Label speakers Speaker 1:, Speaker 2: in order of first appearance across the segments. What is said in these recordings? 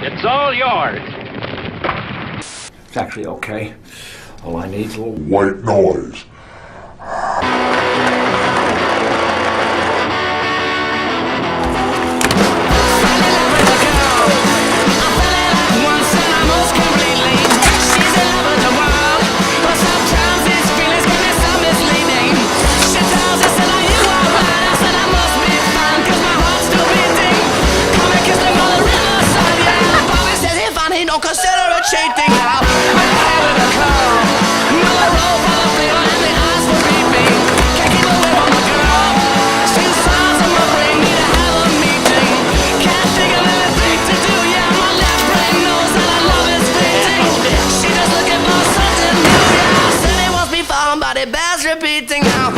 Speaker 1: It's all yours.
Speaker 2: It's actually okay. All I need is a little
Speaker 3: white noise.
Speaker 4: Don't consider it cheating now. I'm ahead of the car. Another roll for the flavor and the eyes will beat me. Can't keep away from the girl. See the signs of my brain, need to have a meeting. Can't think of anything to do, yeah. My left brain knows that I love is fleeting. She just looking for something new, yeah. Said it wants me found, but it bears repeating now.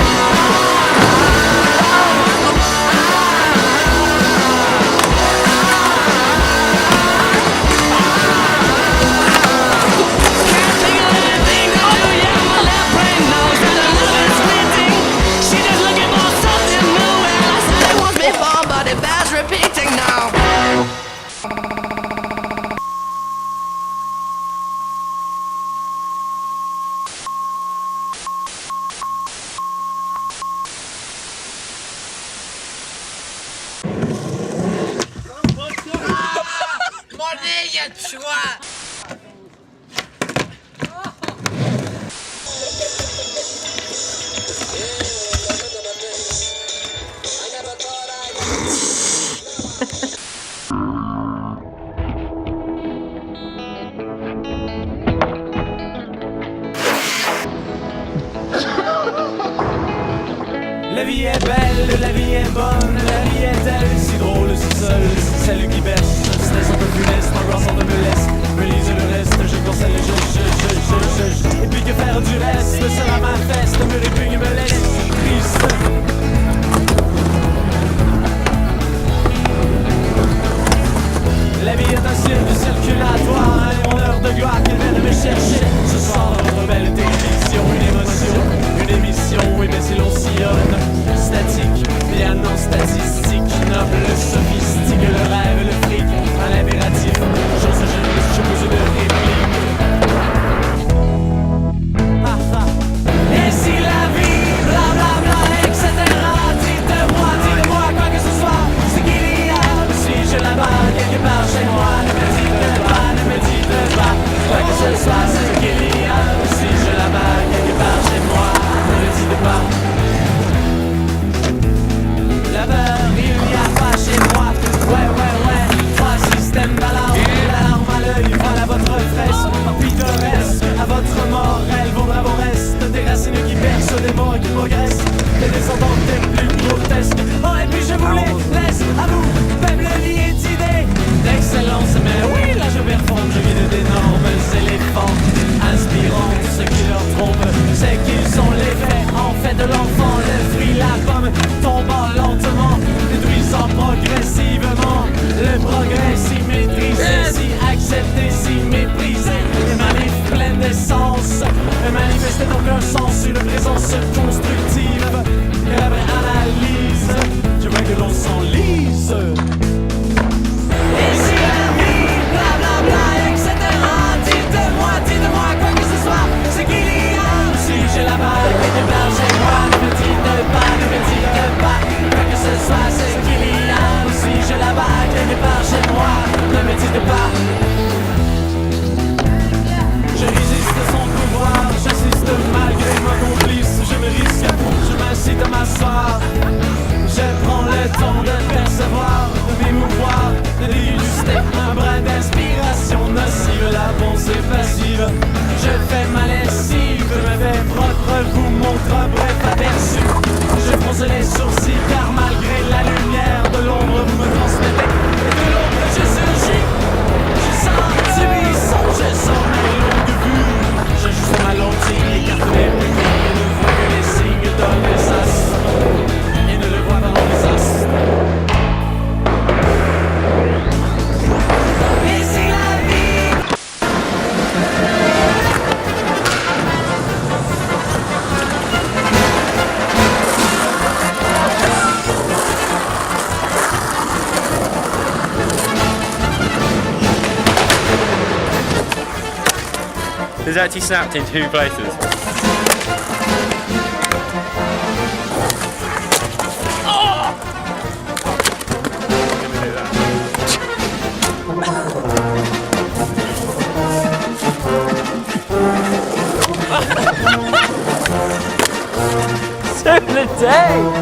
Speaker 5: La vie est belle, la vie est bonne, la vie est-elle si drôle, si seule, si celle qui berce, stress un peu funeste, angoisse en de me laisse, me lise le reste, je cancelle les je, et puis que faire du reste, sera ma feste, me répugne, me laisse, triste. La vie est un cirque circulatoire, et mon heure de gloire qu'elle vient de me chercher. Ce soir, notre belle télévision, une émission, oui mais si l'on sillonne, statique, bien non statistique, noble, sophistique, le rêve, le fric, à l'impératif, j'ose je pose de réplique. Et si la vie, blablabla, etc. Dites-moi, quoi que ce soit, c'est qu'il y a, suis-je là-bas, quelque part chez moi, ne me dites pas, quoi que ce soit, c'est qu'il y a, suis-je là-bas, quelque part chez moi, ne me dites pas. Là-bas, il n'y a pas chez moi, ouais, trois systèmes d'alarme, l'alarme à l'œil, voilà votre fresque, pittoresque, à votre mort, elle vaudra vos restes, des racines qui percent, des morts qui progressent, des descendants des plus grotesques. Oh, et puis je vous les laisse à vous, faible liée d'idées, d'excellence, mais oui, là je performe, je guide d'énormes éléphants, inspirant ce qui leur trompe, c'est qu'ils sont l'effet, en fait de l'enfant, le fruit, la pomme, tombant lentement, détruisant progressivement, le progrès si maîtrisé, si accepté, si méprisé, les manifs pleines d'essence, manifester donc un sens, une présence constructive, et la vraie analyse, je vois que l'on s'enlise. Et si la vie, blablabla, etc. Dites-moi, quoi que ce soit, c'est qu'il y a, si j'ai la balle, quelque part chez moi, ne me dites pas, quoi que ce soit, c'est qu'il y a, si j'ai la balle, quelque part chez moi, ne me dites pas. Je résiste à son pouvoir, j'assiste malgré mon complice, je me risque
Speaker 3: It's actually snapped in 2 places.
Speaker 5: Save the day!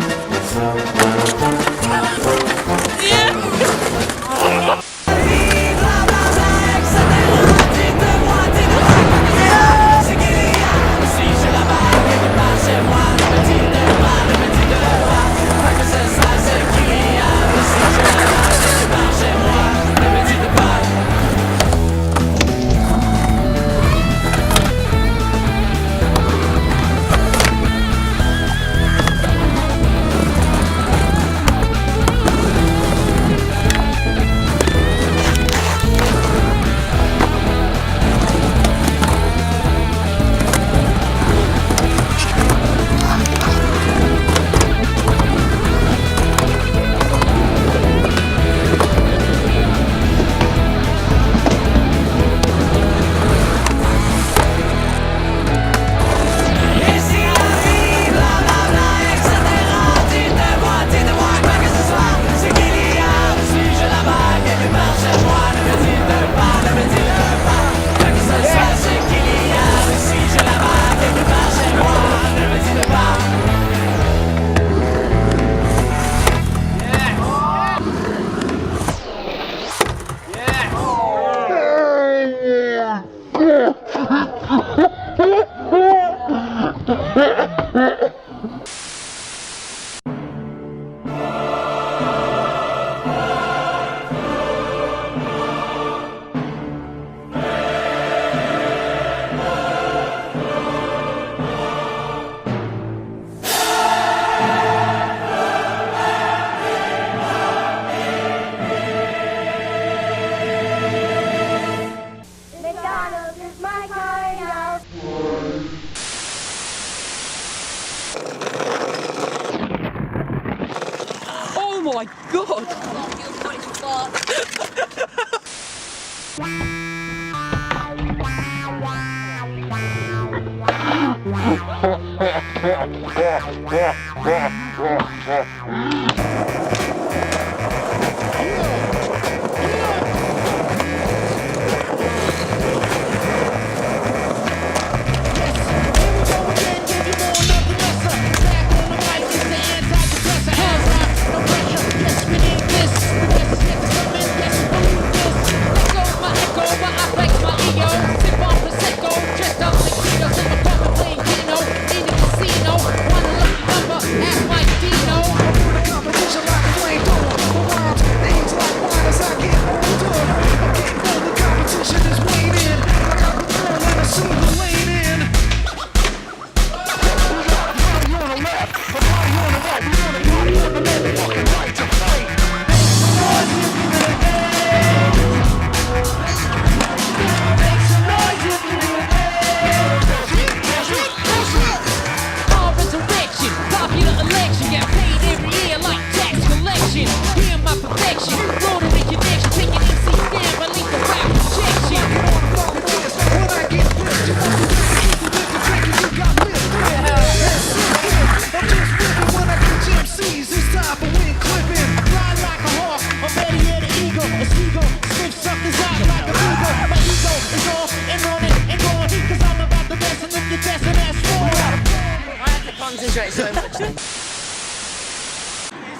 Speaker 6: Oh my god!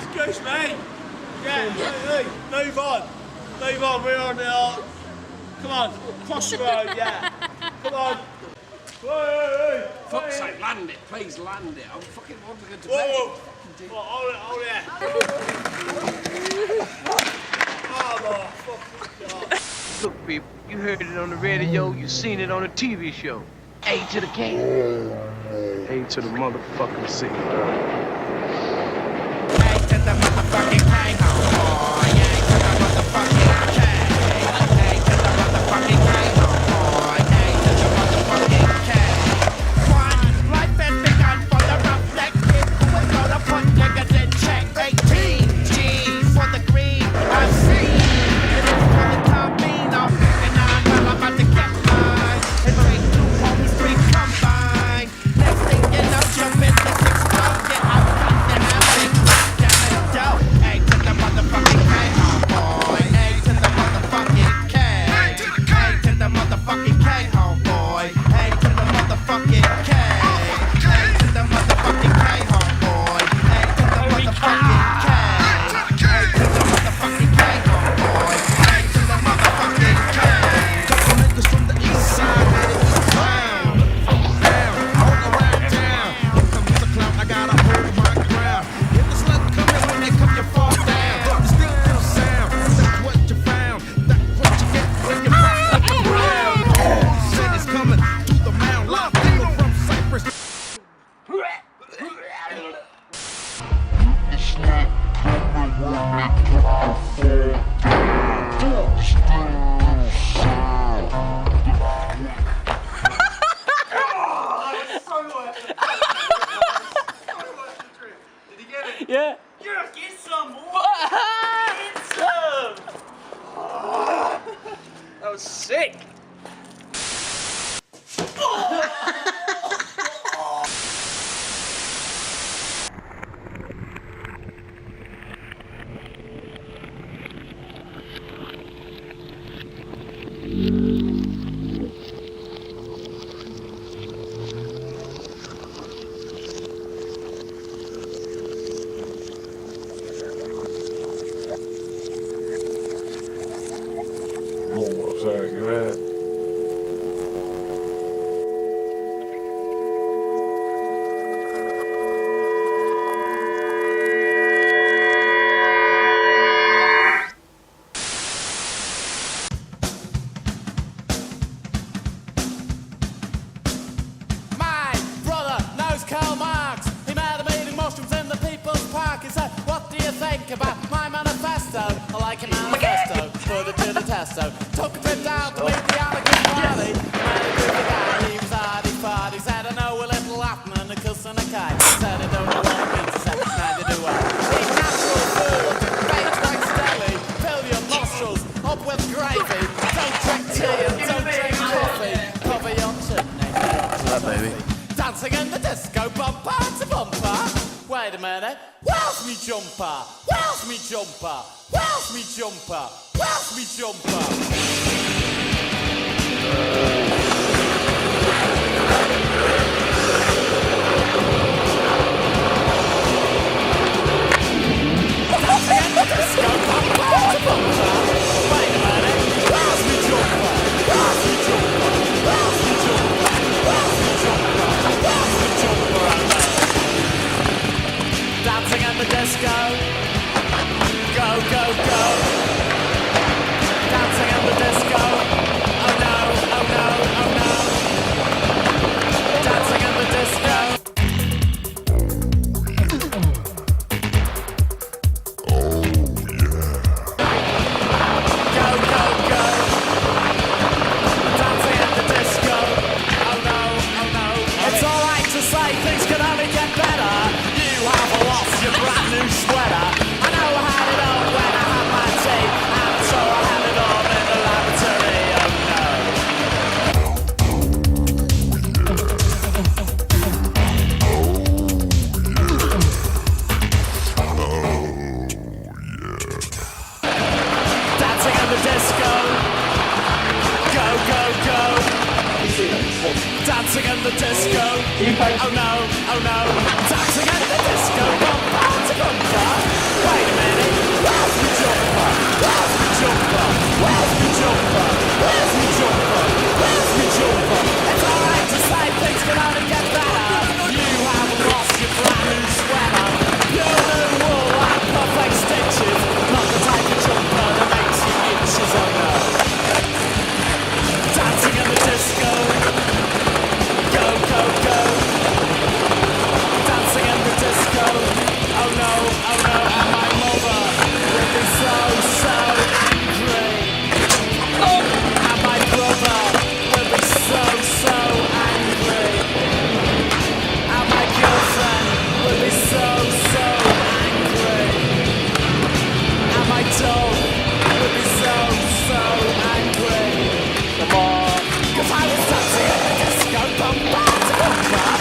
Speaker 7: Excuse me. Yeah, hey, move on. Move on, we're on the... Come on, cross the road, yeah. Come on. Hey.
Speaker 2: Fuck's sake, land it, please land it. I'm fucking wanting to
Speaker 7: Whoa. Hold it. Oh, fucking God.
Speaker 8: Look, people, you heard it on the radio, you seen it on a TV show. A to the K. A to the motherfucking C.
Speaker 4: A to the motherfucking K, homeboy. A to the motherfucking K. A to the motherfucking K, homeboy. A to the motherfucking K. One, life has begun for the rough-neck kid who is gonna put niggas in check. 18 G for the green, I see. It is for the Tobin, and I'm about to get mine. It's 3, 2,
Speaker 8: so sick.
Speaker 5: About my manifesto, I like a manifesto, put it to the testo. Took a trip down to meet the anarchist party. Met a group of guys, he was hardy-fardy. Said I know a little Latin and a cuss and a kite. Said I don't know what it means, I said neither do I. Eat natural food, baked like Stelly. Fill your nostrils up with gravy. Don't drink tea and don't drink coffee. Cover your chutney. That baby. Dancing in the disco, bumper to bumper. Wait a minute. Where's me jumper? Where's me jumper? Where's me jumper? Where's me jumper? Dancing in the disco, bumper to bumper. Wait a minute. Where's me jumper? Where's me jumper? Where's me jumper? Where's me jumper? Where's me jumper? Dancing in the disco, go, go, go. Dancing in the disco, oh no, oh no, oh no. Dancing in the disco. Go, go, go. Dancing in the disco, oh no, oh no. It's alright to say things can only get better. You have lost your brand new sweater. I know I had it on when I had my tea. I'm sure I had it on in the laboratory. Oh no. Dancing in the disco. Go, go, go. Dancing in the disco. Oh no, oh no. Dancing in the disco. Bumper to bumper. Wait a minute. Where's me jumper? Where's me jumper? Where's me jumper? Where's me jumper? Where's me jumper? It's alright to say things can only get better. You have lost your brand new sweater. Your new wool and perfect stitches. Not the type of jumper that makes you itches, oh no. Dancing in the disco. Go, go, go. Dancing in the disco. Oh no, oh no. And my mother will be so, so angry. And my brother will be so, so angry. And my girlfriend will be so, so angry. And my dog will be so, so angry. Come on. 'Cause I was dancing in the disco, bumper to bumper.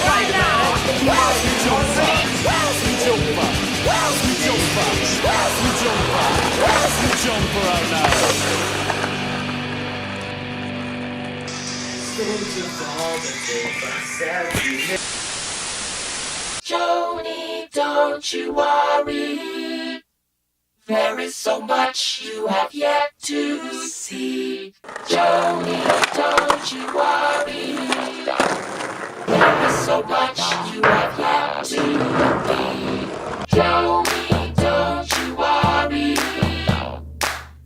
Speaker 5: Right now, where's me jumper? Where's me jumper? Where's me jumper? Where's me jumper? Where's me jumper? Oh no.
Speaker 6: Joni, don't you worry. There is so much you have yet to see. Joni, don't you worry. There is so much you have yet to be. Joni, don't you worry.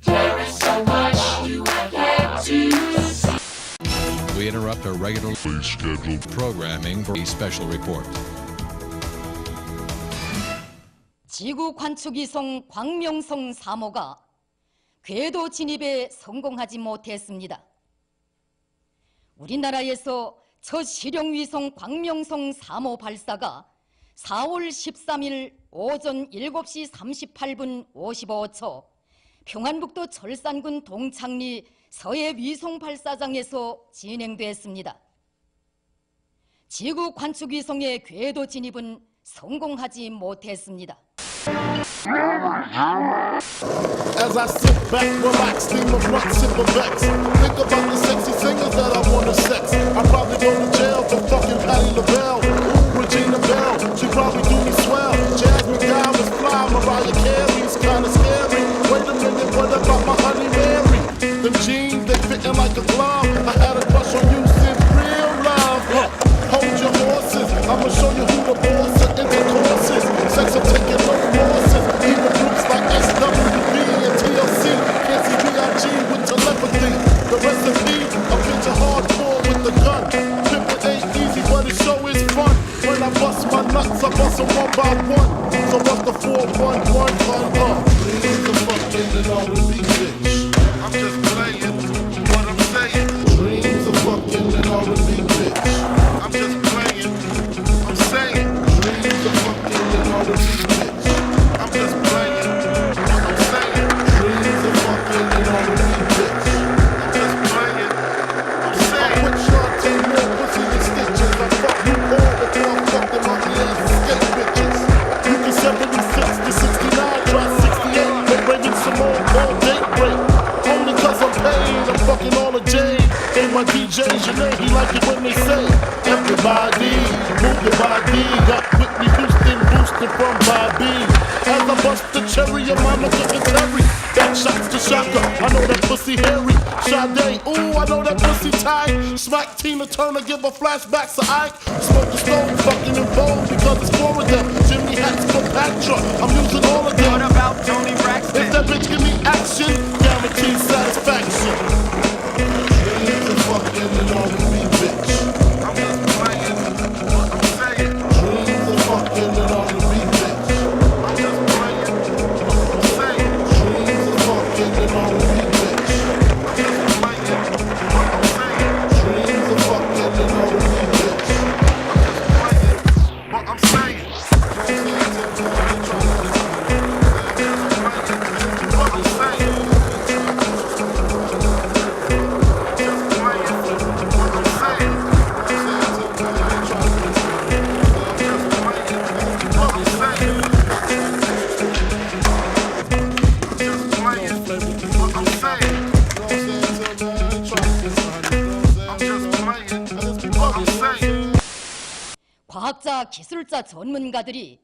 Speaker 6: There is so much you have yet to see.
Speaker 9: We interrupt our regularly scheduled programming for a special report.
Speaker 10: 지구 관측위성 광명성 3호가 궤도 진입에 성공하지 못했습니다. 우리나라에서 첫 실용위성 광명성 3호 발사가 4월 13일 오전 7시 38분 55초 평안북도 철산군 동창리 서해 위성 발사장에서 진행됐습니다. 지구 관측 위성의 궤도 진입은 성공하지 못했습니다.
Speaker 11: As I sit back, relax, steam a blunt, sip a vex. Think about the sexy singers that I wanna sex. I probably go to jail for fucking Patti LaBelle. Ooh, Regina Belle, she probably do me swell. Jasmine Guy was fly, Mariah Carey's kinda scary. Wait a minute, what about my honey Mary? Them jeans, they fitting like a glove. I had a crush on you since real love. Hold your horses, I'ma show you who the boss of intercourse is. Sex I'm taking no losses. Even groups like SWB and TLC can't see B.I.G. with telepathy. The recipe, a picture hardcore with the gun. Trippin' ain't easy, but it sure is fun. When I bust my nuts, I bust them one by one. So what's the 411 Dreams of fucking and all the beat bitch. I'm just playing what I'm saying. Dreams of fucking and all the beat bitch. I'm just playing, I'm saying. Dreams of fucking and all the beat bitch. I'm just playing what I'm saying. Dreams of fucking and all the beat bitch. I'm just playing, I'm saying. I put Shantae more pussy than stitches. I fuck you all before I fuck them ugly ass escape bitches. You can 76 to 69, try 68, but bringing some more all date break. Only cause I'm paid, I'm fucking all the jade. And my DJ Janae, he like it when they say, everybody, move your body. Got Whitney Houston boosted from Bobby. As I bust the cherry, your mama getting Terry. Back shots to Shaka, I know that pussy hairy. Sade, ooh, I know that pussy tight. Smack Tina Turner, give her flashbacks to Ike. Smoke the stone, fucking in vogue because it's four of them. Jimmy hats for Patra, I'm using all of them.
Speaker 5: What about Tony Braxton?
Speaker 11: If that bitch give me action, guaranteed satisfaction. Dreams of fucking and all the beat bitch. I'm just playing what I'm saying. Dreams of fucking and all the beat bitch. I'm just playing what I'm saying. Dreams of fucking and all the beat bitch. I'm just playing what I'm saying. Dreams of fucking and all the beat bitch. I'm just playing what I'm saying.
Speaker 10: 과학자, 기술자, 전문가들이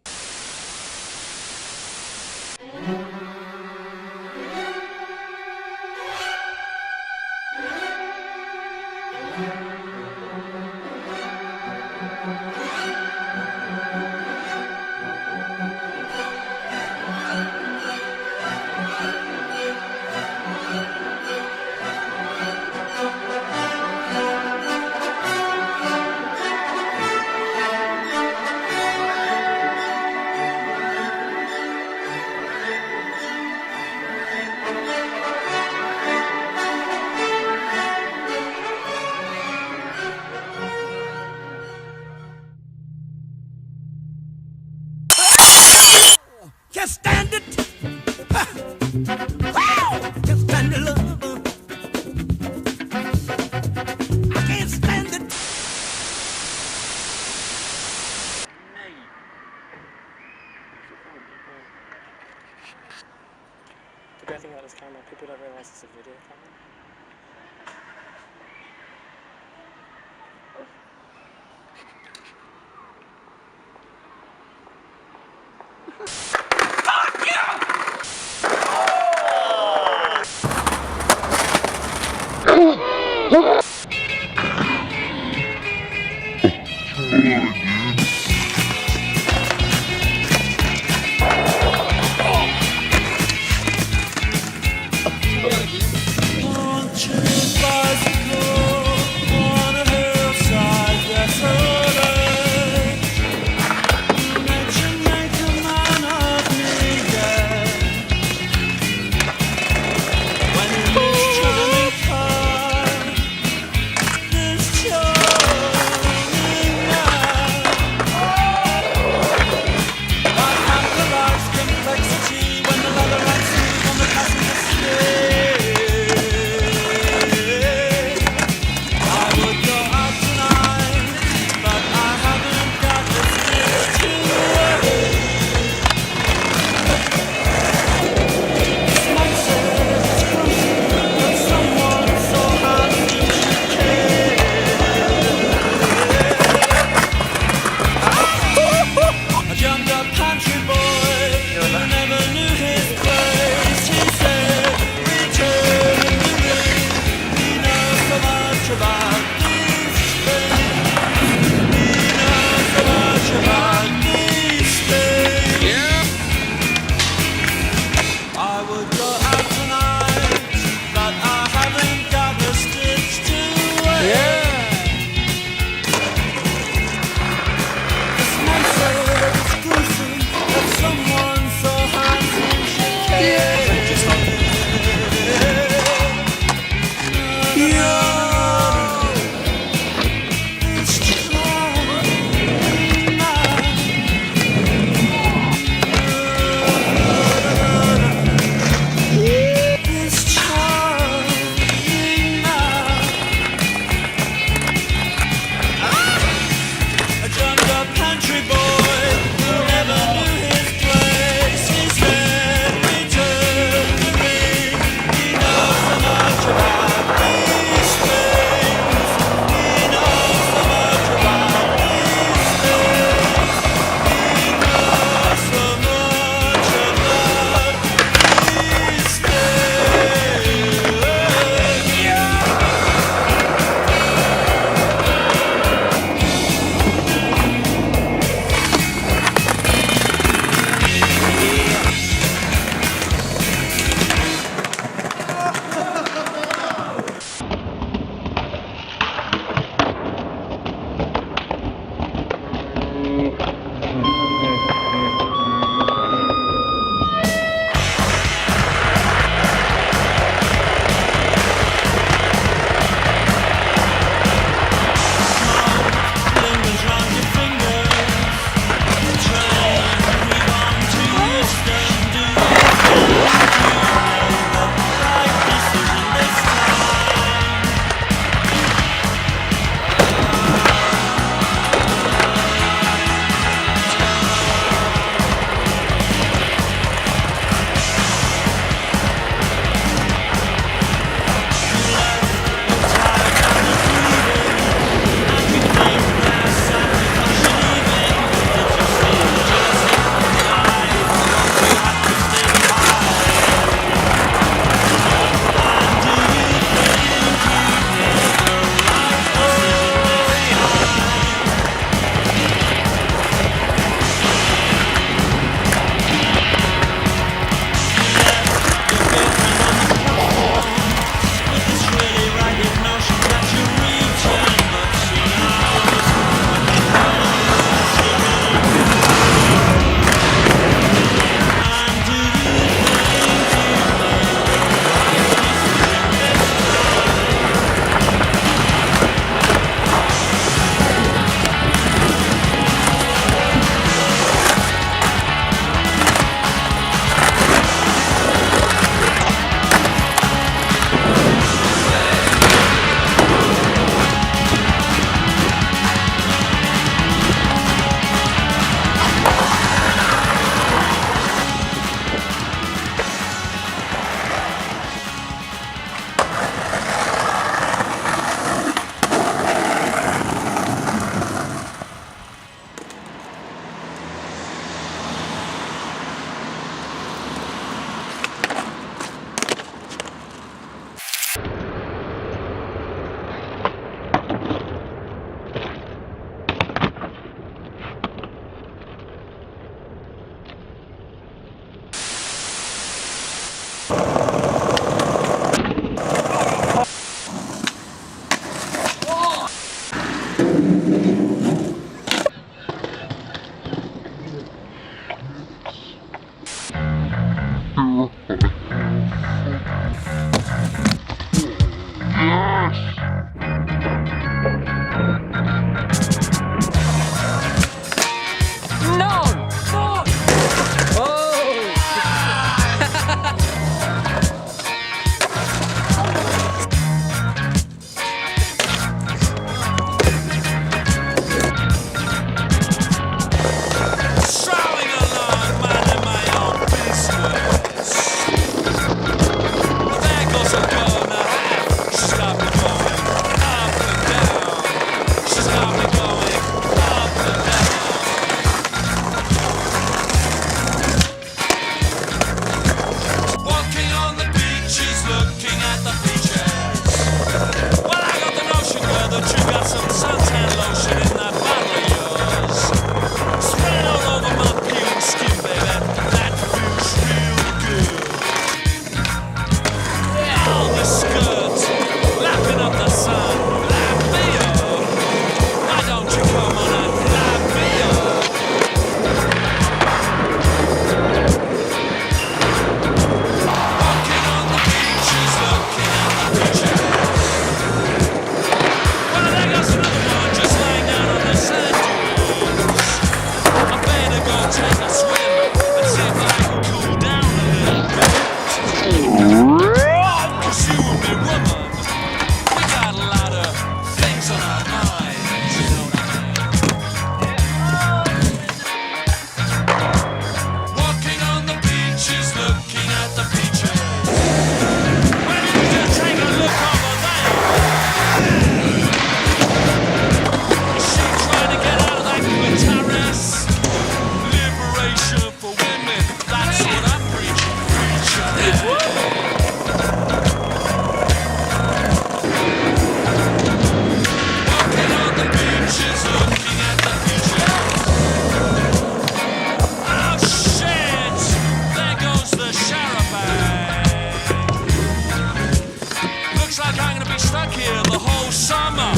Speaker 12: be stuck here the whole summer.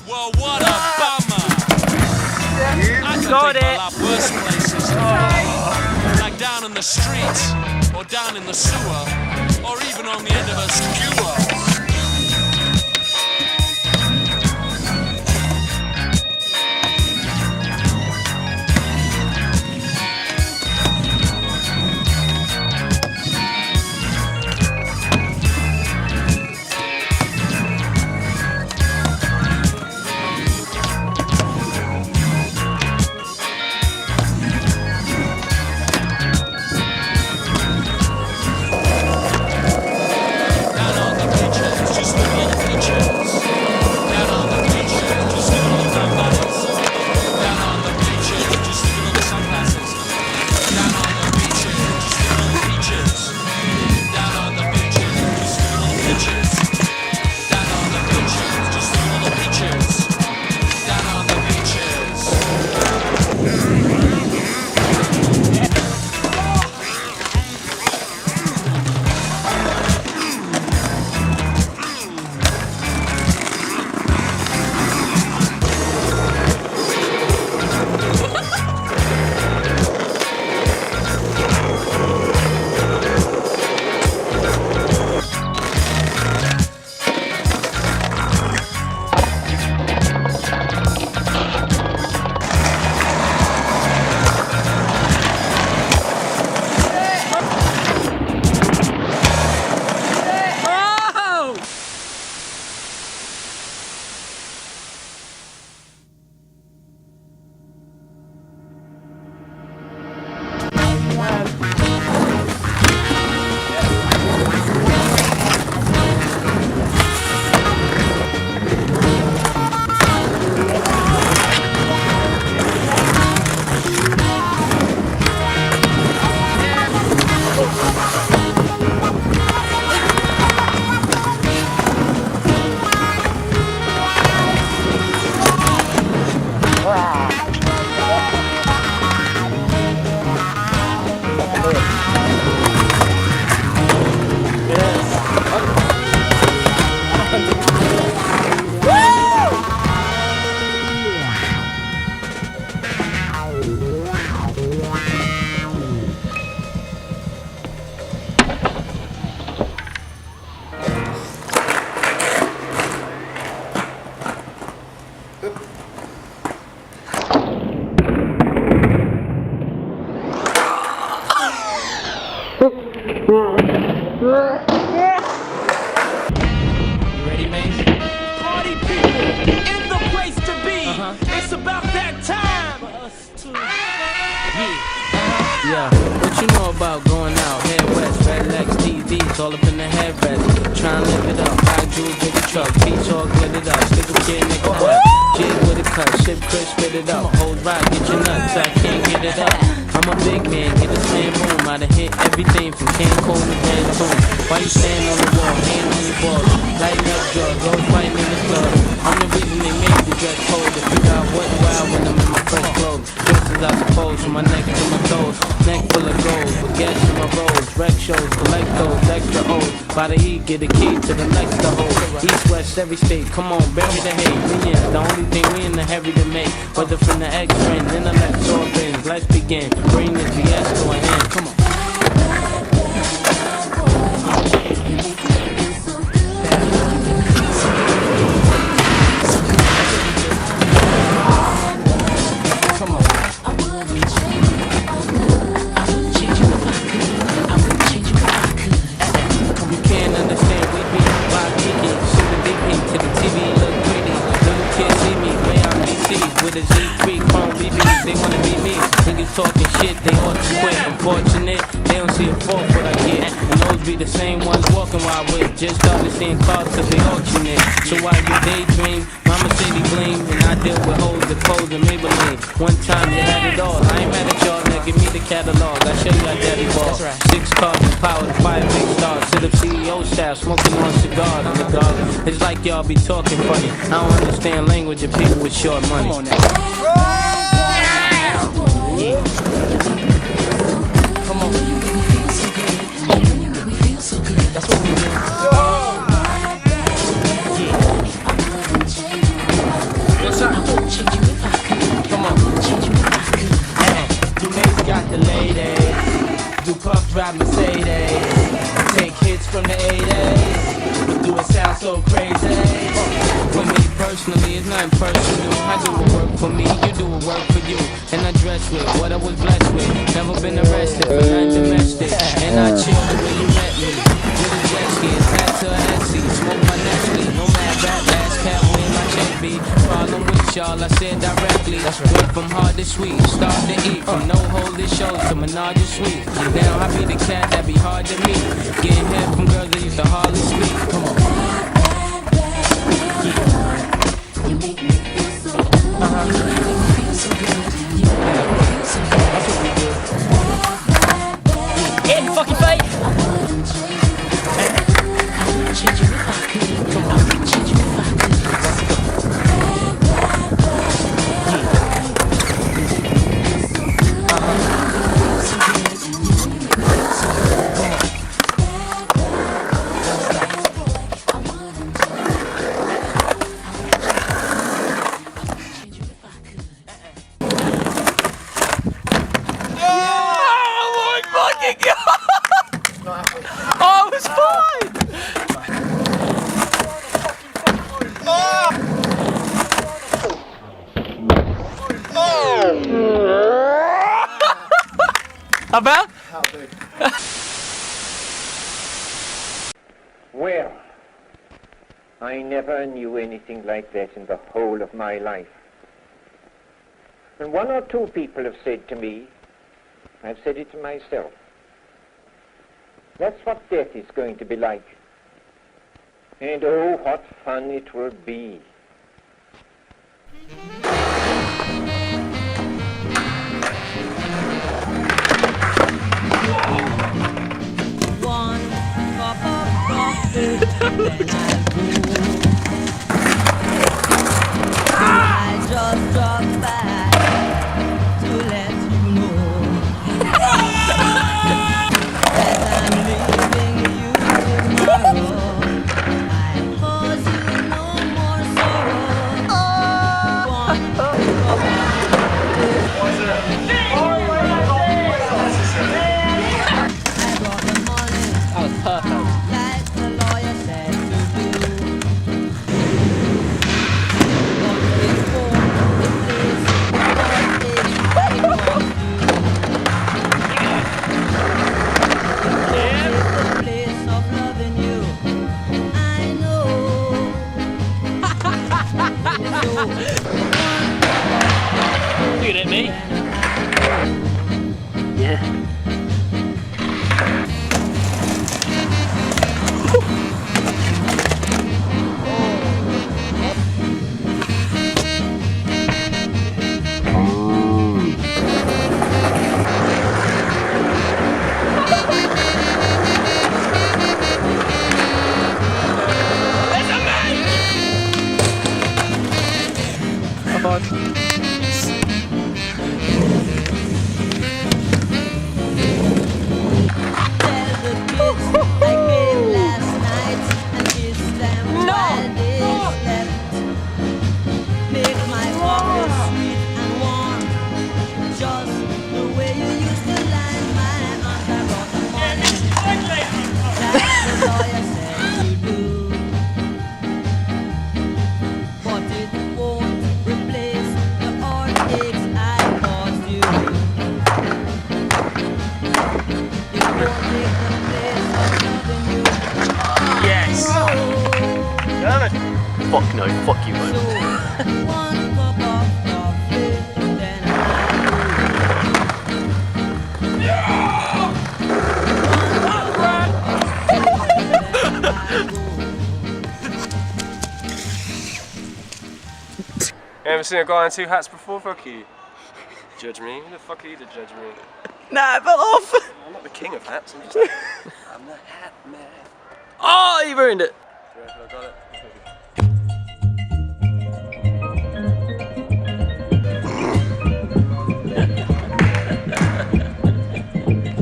Speaker 12: Well, what a bummer. I could think a lot worse places to be. Like down in the streets, or down in the sewer, or even on the end of a skewer.
Speaker 5: Yeah, what you know about going out? Head west, red legs, TVs, all up in the headrest. Trying to live it up, high jewels, big truck, beach all glittered up. Stick a kid, nigga, what? Jig with a cut, ship Chris, spit it up. Hold right, get your nuts, I can't get it up. I'm a big man, get a slam room. I done hit everything from Cancun to Cancun. Why you stand on the wall, hand on your balls? Lighting up drugs, always fighting in the club. I'm the reason they made the dress cold. If you got what wild when I'm in my fresh clothes. Dresses I suppose, from my neck to my toes. Neck full of gold, with gas in my rolls. Rec shows, collect those, extra O's. By the E, get a key to the next to hold. East, west, every state, come on, bury the hate. We the only thing we in the heavy to make. Whether from the X-Train, intellect, all things. Let's begin, bring this BS to an end. Come on. Talking shit, they ought to quit. Unfortunate, they don't see a fault what I get. And those be the same ones walking while I with. Just started seeing cars cause they auction it. So while you daydream, mama say they gleam. And I deal with hoes, the clothes, and Maybelline. One time you had it all. I ain't mad at y'all, now give me the catalog. I show you how daddy ball. 6 cars and power to 5 big stars. Sit up CEO style, smoking on cigars. Regardless, it's like y'all be talking funny. I don't understand language of people with short money. Come on now. Yeah. Come on. That's what we do. Yeah.
Speaker 13: personally, it's nothing personal. I do what work for me, you do what work for you. And I dress with what I was blessed with. Never been arrested for nothing domestic. And I chill the way you met me. With a jet ski, it's hat to a Hennessy. Smoke my Nestle, no mad rap, last cat win my check be. Problem with y'all, I said directly. Went from hard to sweet, start to eat. From no holy shows to menage a suite. Now I be the cat that be hard to meet. Getting head from girls that used to hardly speak. Come on.
Speaker 6: You make me feel so good. You make me feel so good. You make me feel so good. That's what we do.
Speaker 5: In your fucking face.
Speaker 6: I wouldn't change you if I could. I wouldn't change you if I could.
Speaker 5: Oh, it was fine! About?
Speaker 2: How big?
Speaker 14: Well, I never knew anything like that in the whole of my life. And one or two people have said to me, I've said it to myself, that's what death is going to be like. And oh, what fun it will be.
Speaker 4: One cup of coffee, then I just dropped by to let you know that I'm leaving you tomorrow. I cause you no more sorrow. One cup of
Speaker 5: That was perfect.
Speaker 4: like the lawyer said to do.
Speaker 5: Looking at me. Yeah. Fuck no, fuck you, man.
Speaker 3: You ever seen a guy in two hats before? Fuck you. Judge me? Who the fuck are you to judge me?
Speaker 5: Nah, it fell off.
Speaker 3: I'm not the king of hats, I'm just... I'm the hat man.
Speaker 5: Oh, you ruined it.
Speaker 3: Yeah, I got it.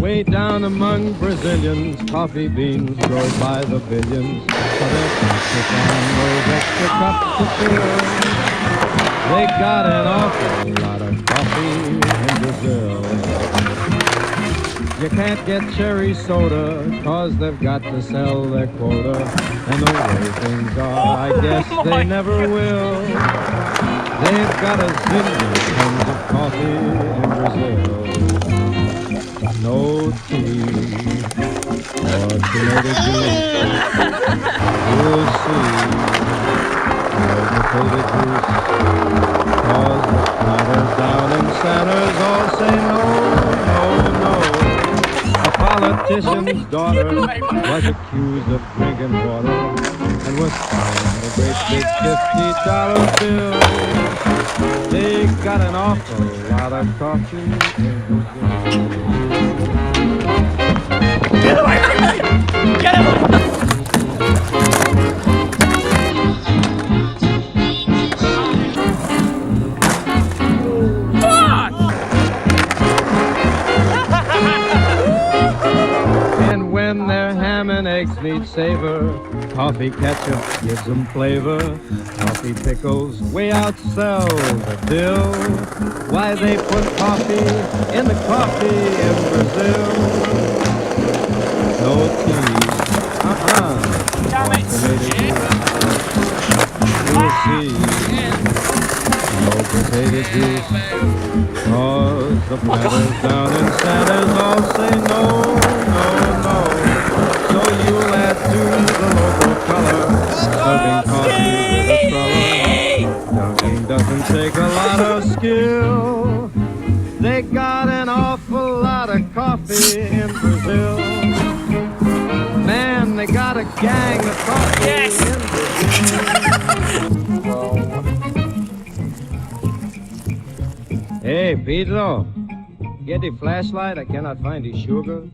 Speaker 15: Way down among Brazilians, coffee beans grow by the billions. So there's plastic on those extra cups to fill. They got an awful lot of coffee in Brazil. You can't get cherry soda, cause they've got to sell their quota. And the way things are, I guess they never will. They've got a zillion tons of coffee in Brazil. No tea or tomato juice. You'll see. No potato juice. Cause the planters down in Santa's all say no, no, no. A politician's daughter was accused of drinking water and was fined a great big $50 bill. They got an awful lot of coffee in Brazil.
Speaker 5: Get away from me! Get away!
Speaker 15: And when their ham and eggs need savor, coffee ketchup gives them flavor. Coffee pickles way outsell the dill. Why they put coffee in the coffee in Brazil. No tea,
Speaker 5: Damn it!
Speaker 15: You'll see. No potato juice. Cause the planters down in Santa's all say no, no, no. So you'll add to the local color, serving coffee with a cruller. Dunking doesn't take a lot of skill. They got an awful lot of coffee in Brazil. Man, they got a gang of coffee in Brazil. Hey, Pedro, get the flashlight. I cannot find the sugar.